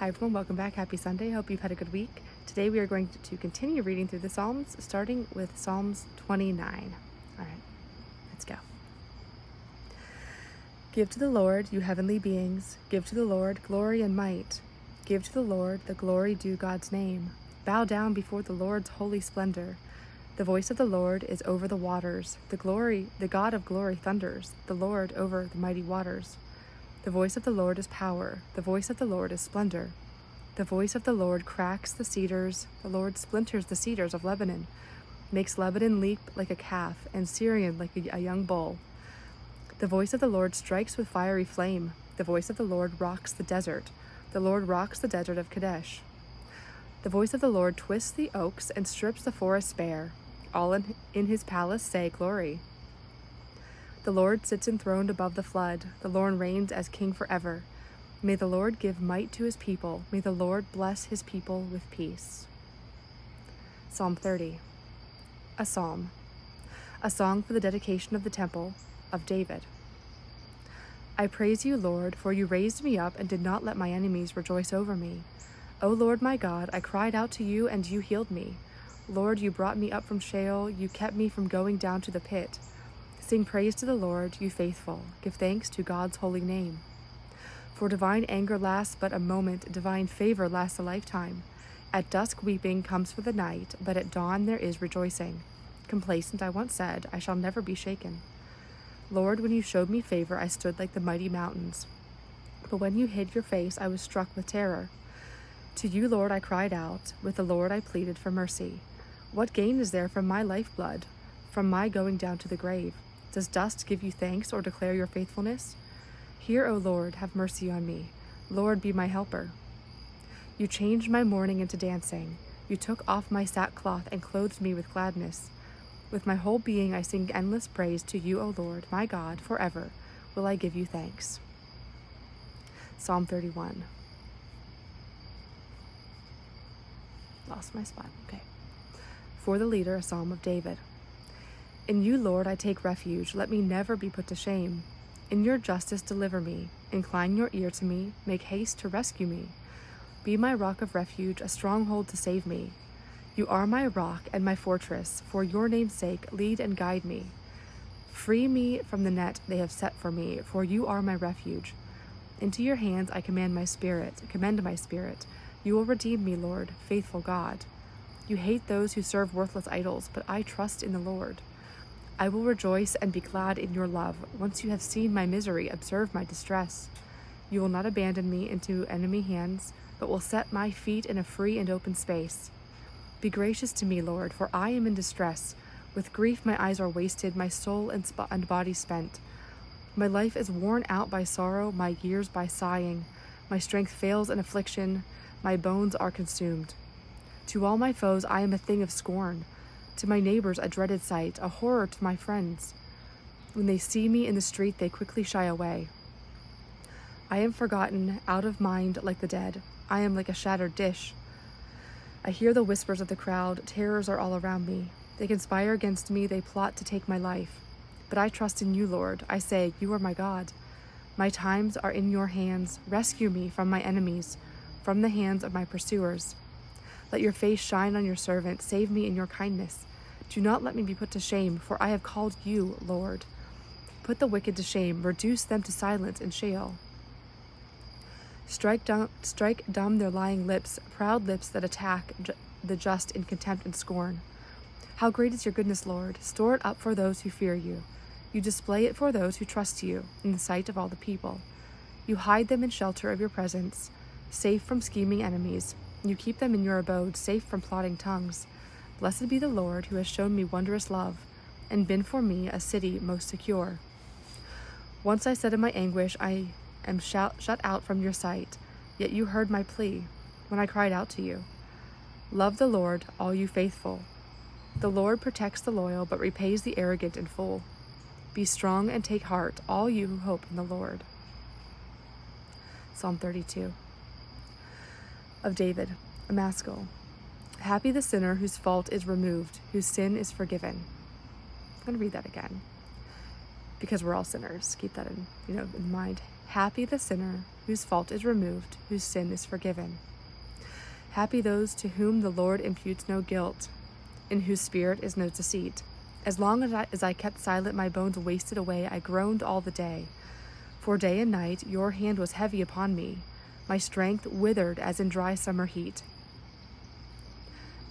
Hi everyone, welcome back. Happy Sunday. Hope you've had a good week. Today we are going to continue reading through the Psalms, starting with Psalms 29. All right, let's go. Give to the Lord, you heavenly beings. Give to the Lord glory and might. Give to the Lord the glory due God's name. Bow down before the Lord's holy splendor. The voice of the Lord is over the waters. The God of glory thunders. The Lord over the mighty waters. The voice of the Lord is power. The voice of the Lord is splendor. The voice of the Lord cracks the cedars. The Lord splinters the cedars of Lebanon, makes Lebanon leap like a calf, and Syrian like a young bull. The voice of the Lord strikes with fiery flame. The voice of the Lord rocks the desert. The Lord rocks the desert of Kadesh. The voice of the Lord twists the oaks and strips the forest bare. All in his palace say, Glory. The Lord sits enthroned above the flood. The Lord reigns as king forever. May the Lord give might to his people. May the Lord bless his people with peace. Psalm 30. A psalm. A song for the dedication of the temple of David. I praise you, Lord, for you raised me up and did not let my enemies rejoice over me. O Lord my God, I cried out to you and you healed me. Lord, you brought me up from Sheol. You kept me from going down to the pit. Sing praise to the Lord, you faithful. Give thanks to God's holy name. For divine anger lasts but a moment, divine favor lasts a lifetime. At dusk weeping comes for the night, but at dawn there is rejoicing. Complacent I once said, I shall never be shaken. Lord, when you showed me favor, I stood like the mighty mountains. But when you hid your face, I was struck with terror. To you, Lord, I cried out. With the Lord I pleaded for mercy. What gain is there from my lifeblood, from my going down to the grave? Does dust give you thanks or declare your faithfulness? Hear, O Lord, have mercy on me. Lord, be my helper. You changed my mourning into dancing. You took off my sackcloth and clothed me with gladness. With my whole being I sing endless praise to you, O Lord, my God, forever will I give you thanks. Psalm 31. Lost my spot. Okay. For the leader, a psalm of David. In you, Lord, I take refuge. Let me never be put to shame. In your justice, deliver me. Incline your ear to me. Make haste to rescue me. Be my rock of refuge, a stronghold to save me. You are my rock and my fortress. For your name's sake, lead and guide me. Free me from the net they have set for me, for you are my refuge. Into your hands I commend my spirit. You will redeem me, Lord, faithful God. You hate those who serve worthless idols, but I trust in the Lord. I will rejoice and be glad in your love. Once you have seen my misery, observe my distress. You will not abandon me into enemy hands, but will set my feet in a free and open space. Be gracious to me, Lord, for I am in distress. With grief my eyes are wasted, my soul and body spent. My life is worn out by sorrow, my years by sighing. My strength fails in affliction, my bones are consumed. To all my foes I am a thing of scorn. To my neighbors a dreaded sight, a horror to my friends. When they see me in the street, they quickly shy away. I am forgotten, out of mind like the dead. I am like a shattered dish. I hear the whispers of the crowd, terrors are all around me. They conspire against me, they plot to take my life. But I trust in you, Lord. I say, you are my God. My times are in your hands. Rescue me from my enemies, from the hands of my pursuers. Let your face shine on your servant. Save me in your kindness. Do not let me be put to shame, for I have called you, Lord. Put the wicked to shame. Reduce them to silence in Sheol. Strike dumb their lying lips, proud lips that attack the just in contempt and scorn. How great is your goodness, Lord! Store it up for those who fear you. You display it for those who trust you in the sight of all the people. You hide them in shelter of your presence, safe from scheming enemies. You keep them in your abode, safe from plotting tongues. Blessed be the Lord, who has shown me wondrous love, and been for me a city most secure. Once I said in my anguish, I am shut out from your sight, yet you heard my plea when I cried out to you. Love the Lord, all you faithful. The Lord protects the loyal, but repays the arrogant in full. Be strong and take heart, all you who hope in the Lord. Psalm 32. Of David, a maskil. Happy the sinner whose fault is removed, whose sin is forgiven. I'm going to read that again. because we're all sinners. Keep that in mind. Happy the sinner whose fault is removed, whose sin is forgiven. Happy those to whom the Lord imputes no guilt, in whose spirit is no deceit. As long as I kept silent, my bones wasted away. I groaned all the day. For day and night your hand was heavy upon me. My strength withered as in dry summer heat.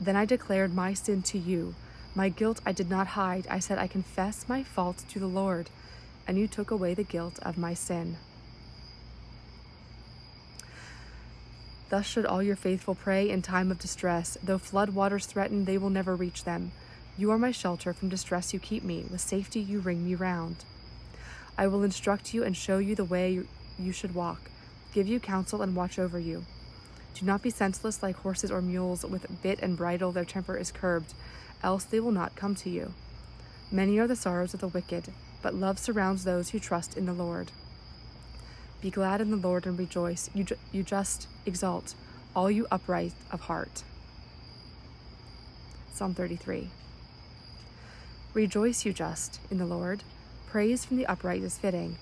Then I declared my sin to you. My guilt I did not hide. I said, I confess my fault to the Lord, and you took away the guilt of my sin. Thus should all your faithful pray in time of distress. Though flood waters threaten, they will never reach them. You are my shelter. From distress you keep me. With safety you ring me round. I will instruct you and show you the way you should walk, give you counsel and watch over you. Do not be senseless like horses or mules. With bit and bridle their temper is curbed, else they will not come to you. Many are the sorrows of the wicked, but love surrounds those who trust in the Lord. Be glad in the Lord and rejoice. You just exult, all you upright of heart. Psalm 33. Rejoice, you just, in the Lord. Praise from the upright is fitting.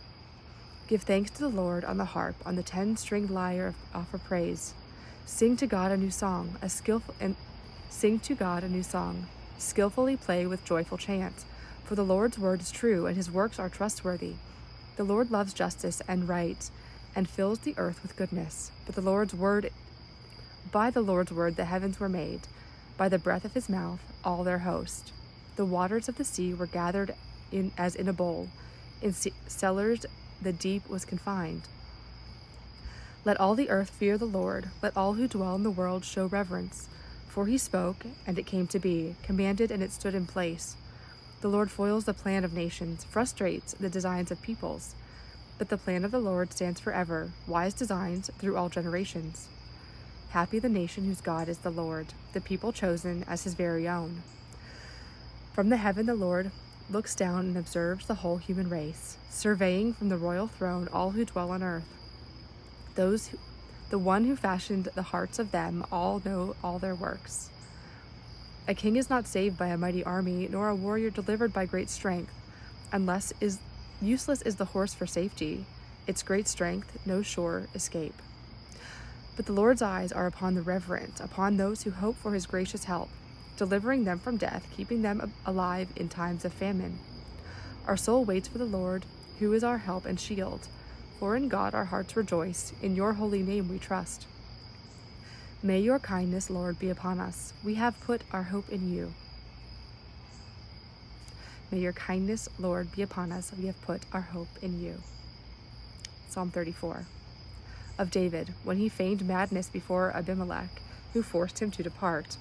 Give thanks to the Lord on the harp, on the 10-stringed lyre offer praise. Sing to God a new song, Skillfully play with joyful chant. For the Lord's word is true, and his works are trustworthy. The Lord loves justice and right, and fills the earth with goodness. By the Lord's word the heavens were made, by the breath of his mouth all their host. The waters of the sea were gathered in as in a bowl. In cellars the deep was confined. Let all the earth fear the Lord. Let all who dwell in the world show reverence. For he spoke, and it came to be, commanded, and it stood in place. The Lord foils the plan of nations, frustrates the designs of peoples. But the plan of the Lord stands forever, wise designs through all generations. Happy the nation whose God is the Lord, the people chosen as his very own. From the heaven the Lord looks down and observes the whole human race, surveying from the royal throne all who dwell on earth. The one who fashioned the hearts of them all know all their works. A king is not saved by a mighty army, nor a warrior delivered by great strength. Useless is the horse for safety, its great strength no sure escape. But the Lord's eyes are upon the reverent, upon those who hope for his gracious help, delivering them from death, keeping them alive in times of famine. Our soul waits for the Lord, who is our help and shield. For in God our hearts rejoice, in your holy name we trust. May your kindness, Lord, be upon us. We have put our hope in you. May your kindness, Lord, be upon us. We have put our hope in you. Psalm 34. Of David, when he feigned madness before Abimelech, who forced him to depart.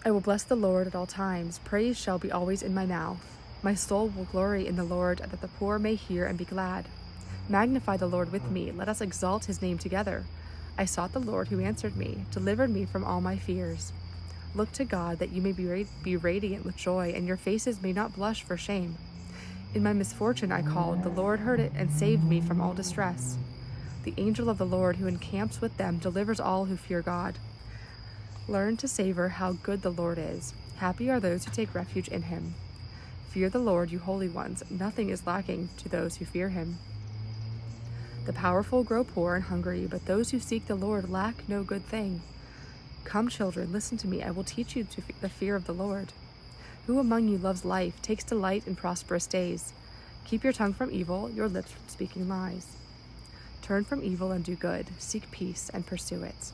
I will bless the Lord at all times. Praise shall be always in my mouth. My soul will glory in the Lord, that the poor may hear and be glad. Magnify the Lord with me. Let us exalt his name together. I sought the Lord, who answered me, delivered me from all my fears. Look to God, that you may be radiant with joy, and your faces may not blush for shame. In my misfortune I called. The Lord heard it and saved me from all distress. The angel of the Lord, who encamps with them, delivers all who fear God. Learn to savor how good the Lord is. Happy are those who take refuge in him. Fear the Lord, you holy ones. Nothing is lacking to those who fear him. The powerful grow poor and hungry, but those who seek the Lord lack no good thing. Come, children, listen to me. I will teach you the fear of the Lord. Who among you loves life, takes delight in prosperous days? Keep your tongue from evil, your lips from speaking lies. Turn from evil and do good. Seek peace and pursue it.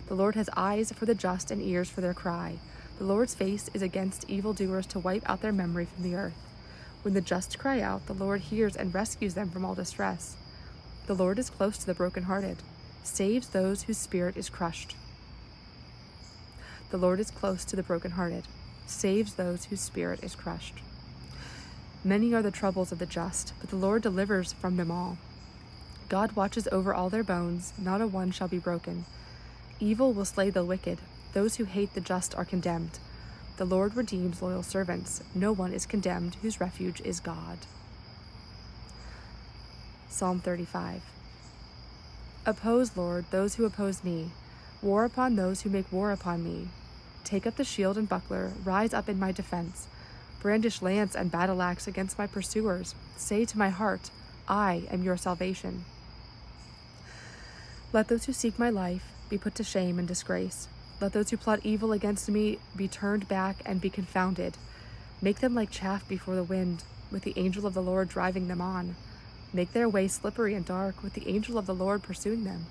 The Lord has eyes for the just and ears for their cry. The Lord's face is against evildoers to wipe out their memory from the earth. When the just cry out, the Lord hears and rescues them from all distress. The Lord is close to the brokenhearted, saves those whose spirit is crushed. The Lord is close to the brokenhearted, saves those whose spirit is crushed. Many are the troubles of the just, but the Lord delivers from them all. God watches over all their bones, not a one shall be broken. Evil will slay the wicked. Those who hate the just are condemned. The Lord redeems loyal servants. No one is condemned whose refuge is God. Psalm 35. Oppose, Lord, those who oppose me. War upon those who make war upon me. Take up the shield and buckler. Rise up in my defense. Brandish lance and battle axe against my pursuers. Say to my heart, I am your salvation. Let those who seek my life be put to shame and disgrace. Let those who plot evil against me be turned back and be confounded. Make them like chaff before the wind, with the angel of the Lord driving them on. Make their way slippery and dark, with the angel of the Lord pursuing them.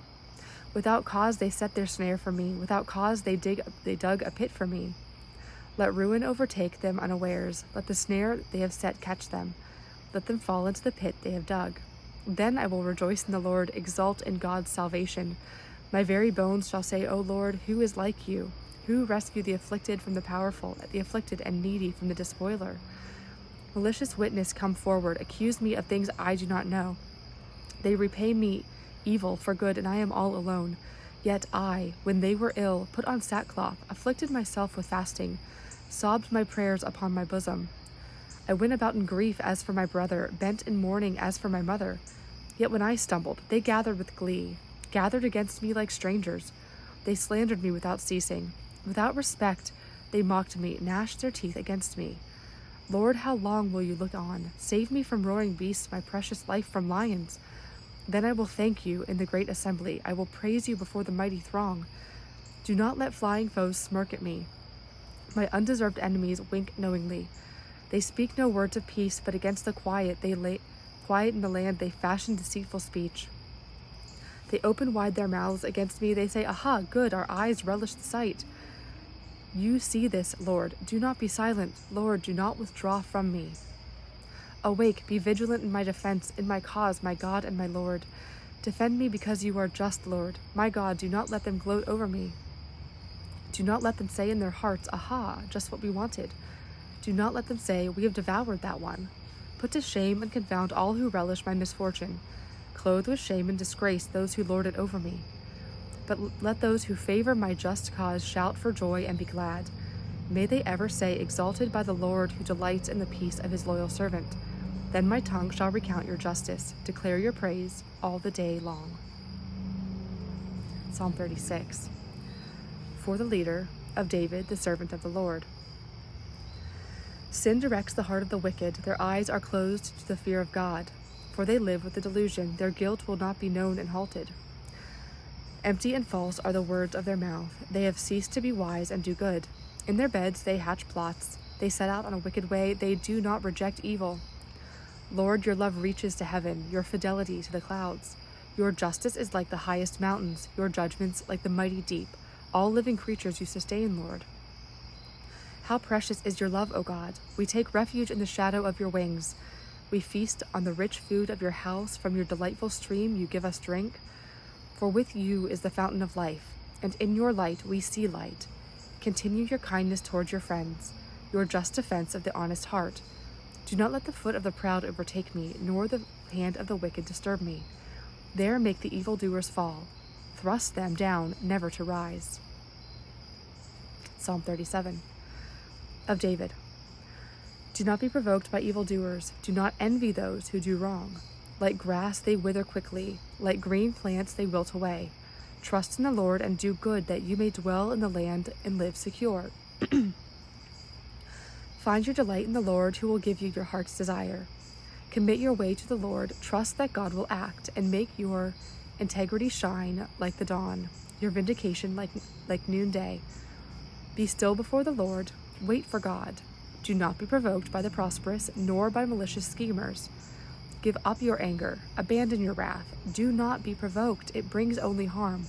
Without cause they set their snare for me. Without cause they dug a pit for me. Let ruin overtake them unawares. Let the snare they have set catch them. Let them fall into the pit they have dug. Then I will rejoice in the Lord, exult in God's salvation. My very bones shall say, O Lord, who is like you? Who rescued the afflicted from the powerful, the afflicted and needy from the despoiler? Malicious witness come forward, accuse me of things I do not know. They repay me evil for good, and I am all alone. Yet I, when they were ill, put on sackcloth, afflicted myself with fasting, sobbed my prayers upon my bosom. I went about in grief as for my brother, bent in mourning as for my mother. Yet when I stumbled, they gathered with glee, gathered against me like strangers. They slandered me without ceasing. Without respect, they mocked me, gnashed their teeth against me. Lord, how long will you look on? Save me from roaring beasts, my precious life from lions. Then I will thank you in the great assembly. I will praise you before the mighty throng. Do not let flying foes smirk at me. My undeserved enemies wink knowingly. They speak no words of peace, but against the quiet in the land they fashion deceitful speech. They open wide their mouths against me. They say, Aha, good, our eyes relish the sight. You see this, Lord. Do not be silent. Lord, do not withdraw from me. Awake, be vigilant in my defense, in my cause, my God and my Lord. Defend me because you are just, Lord. My God, do not let them gloat over me. Do not let them say in their hearts, Aha, just what we wanted. Do not let them say, We have devoured that one. Put to shame and confound all who relish my misfortune. Clothe with shame and disgrace those who lord it over me. But let those who favor my just cause shout for joy and be glad. May they ever say, Exalted by the Lord who delights in the peace of his loyal servant. Then my tongue shall recount your justice, declare your praise all the day long. Psalm 36. For the leader of David, the servant of the Lord. Sin directs the heart of the wicked. Their eyes are closed to the fear of God, for they live with the delusion. Their guilt will not be known and halted. Empty and false are the words of their mouth. They have ceased to be wise and do good. In their beds they hatch plots. They set out on a wicked way. They do not reject evil. Lord, your love reaches to heaven, your fidelity to the clouds. Your justice is like the highest mountains, your judgments like the mighty deep. All living creatures you sustain, Lord. How precious is your love, O God! We take refuge in the shadow of your wings. We feast on the rich food of your house. From your delightful stream you give us drink. For with you is the fountain of life, and in your light we see light. Continue your kindness towards your friends, your just defense of the honest heart. Do not let the foot of the proud overtake me, nor the hand of the wicked disturb me. There make the evildoers fall. Thrust them down, never to rise. Psalm 37. Of David. Do not be provoked by evildoers. Do not envy those who do wrong. Like grass they wither quickly. Like green plants they wilt away. Trust in the Lord and do good, that you may dwell in the land and live secure. Find your delight in the Lord, who will give you your heart's desire. Commit your way to the Lord. Trust that God will act, and make your integrity shine like the dawn, your vindication like noonday. Be still before the Lord. Wait for God. Do not be provoked by the prosperous, nor by malicious schemers. Give up your anger. Abandon your wrath. Do not be provoked. It brings only harm.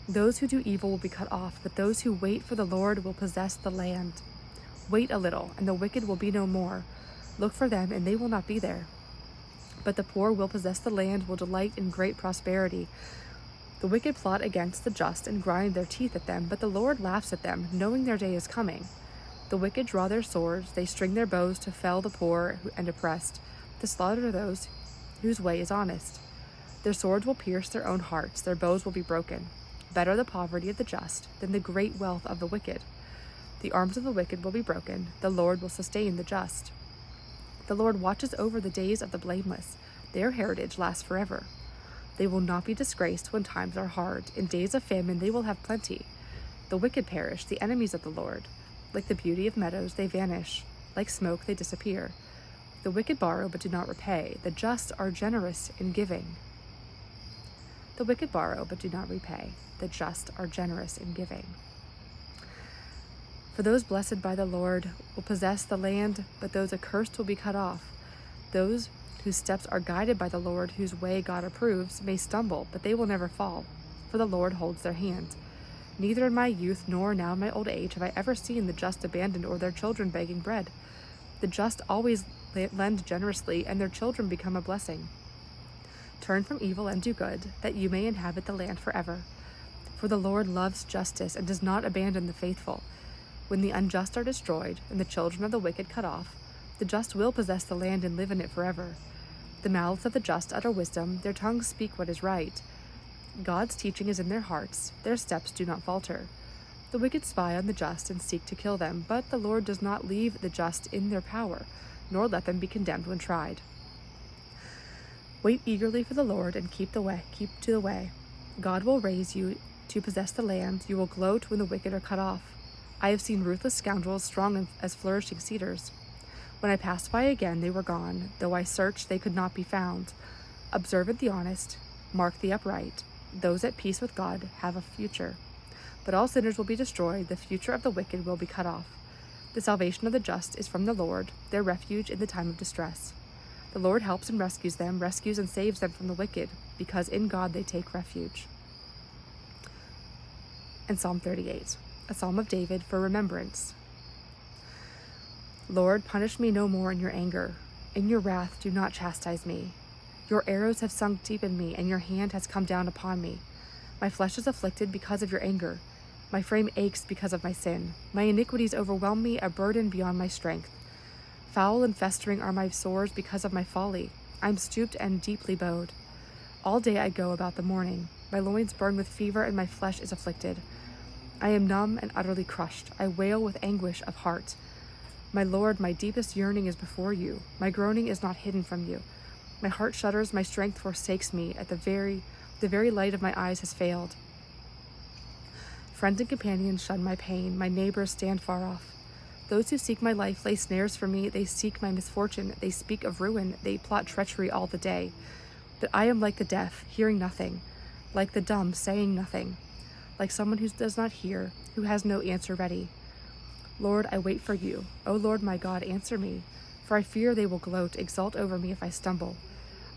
Those who do evil will be cut off, but those who wait for the Lord will possess the land. Wait a little, and the wicked will be no more. Look for them, and they will not be there. But the poor will possess the land, will delight in great prosperity. The wicked plot against the just and grind their teeth at them, but the Lord laughs at them, knowing their day is coming. The wicked draw their swords, they string their bows to fell the poor and oppressed, to slaughter those whose way is honest. Their swords will pierce their own hearts, their bows will be broken. Better the poverty of the just than the great wealth of the wicked. The arms of the wicked will be broken, the Lord will sustain the just. The Lord watches over the days of the blameless, their heritage lasts forever. They will not be disgraced when times are hard. In days of famine they will have plenty. The wicked perish, the enemies of the Lord. Like the beauty of meadows they vanish. Like smoke, they disappear. The wicked borrow but do not repay. The just are generous in giving. The wicked borrow but do not repay. The just are generous in giving. For those blessed by the Lord will possess the land, but those accursed will be cut off. Those whose steps are guided by the Lord, whose way God approves, may stumble, but they will never fall, for the Lord holds their hand. Neither in my youth nor now in my old age have I ever seen the just abandoned or their children begging bread. The just always lend generously, and their children become a blessing. Turn from evil and do good, that you may inhabit the land forever. For the Lord loves justice and does not abandon the faithful. When the unjust are destroyed and the children of the wicked cut off, the just will possess the land and live in it forever. The mouths of the just utter wisdom, their tongues speak what is right. God's teaching is in their hearts, their steps do not falter. The wicked spy on the just and seek to kill them, but the Lord does not leave the just in their power, nor let them be condemned when tried. Wait eagerly for the Lord and keep to the way. God will raise you to possess the land. You will gloat when the wicked are cut off. I have seen ruthless scoundrels strong as flourishing cedars. When I passed by again, they were gone. Though I searched, they could not be found. Observe the honest, mark the upright. Those at peace with God have a future. But all sinners will be destroyed. The future of the wicked will be cut off. The salvation of the just is from the Lord, their refuge in the time of distress. The Lord helps and rescues them, rescues and saves them from the wicked, because in God they take refuge. And Psalm 38, a psalm of David for remembrance. Lord, punish me no more in your anger. In your wrath, do not chastise me. Your arrows have sunk deep in me, and your hand has come down upon me. My flesh is afflicted because of your anger. My frame aches because of my sin. My iniquities overwhelm me, a burden beyond my strength. Foul and festering are my sores because of my folly. I am stooped and deeply bowed. All day I go about the mourning. My loins burn with fever, and my flesh is afflicted. I am numb and utterly crushed. I wail with anguish of heart. My Lord, my deepest yearning is before you. My groaning is not hidden from you. My heart shudders, my strength forsakes me. At the very light of my eyes has failed. Friends and companions shun my pain. My neighbors stand far off. Those who seek my life lay snares for me. They seek my misfortune. They speak of ruin. They plot treachery all the day. But I am like the deaf, hearing nothing. Like the dumb, saying nothing. Like someone who does not hear, who has no answer ready. Lord, I wait for you. O Lord my God, answer me. For I fear they will gloat, exult over me if I stumble.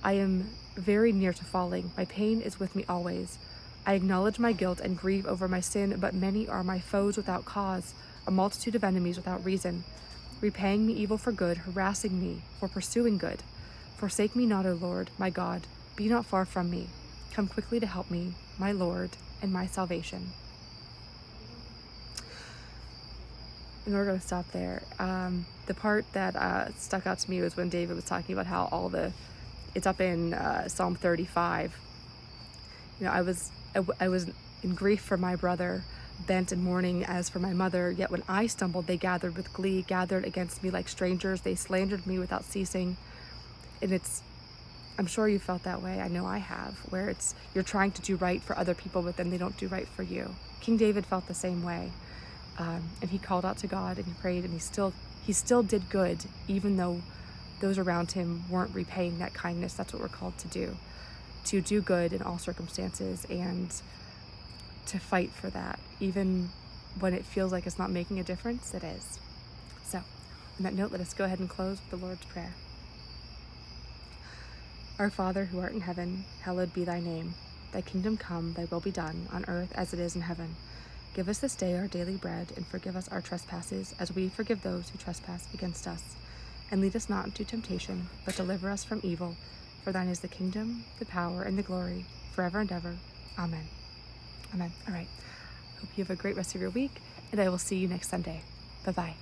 I am very near to falling. My pain is with me always. I acknowledge my guilt and grieve over my sin, but many are my foes without cause, a multitude of enemies without reason, repaying me evil for good, harassing me for pursuing good. Forsake me not, O Lord, my God. Be not far from me. Come quickly to help me, my Lord and my salvation. And we're going to stop there. The part that stuck out to me was when David was talking about how it's up in Psalm 35. You know, I was in grief for my brother, bent in mourning as for my mother. Yet when I stumbled, they gathered with glee, gathered against me like strangers. They slandered me without ceasing. And I'm sure you felt that way. I know I have, where you're trying to do right for other people, but then they don't do right for you. King David felt the same way. And he called out to God and he prayed, and he still did good, even though those around him weren't repaying that kindness. That's what we're called to do good in all circumstances, and to fight for that, even when it feels like it's not making a difference. It is. So, on that note, let us go ahead and close with the Lord's Prayer. Our Father, who art in heaven, hallowed be thy name. Thy kingdom come, thy will be done, on earth as it is in heaven. Give us this day our daily bread, and forgive us our trespasses, as we forgive those who trespass against us. And lead us not into temptation, but deliver us from evil. For thine is the kingdom, the power, and the glory, forever and ever. Amen. Amen. All right. Hope you have a great rest of your week, and I will see you next Sunday. Bye-bye.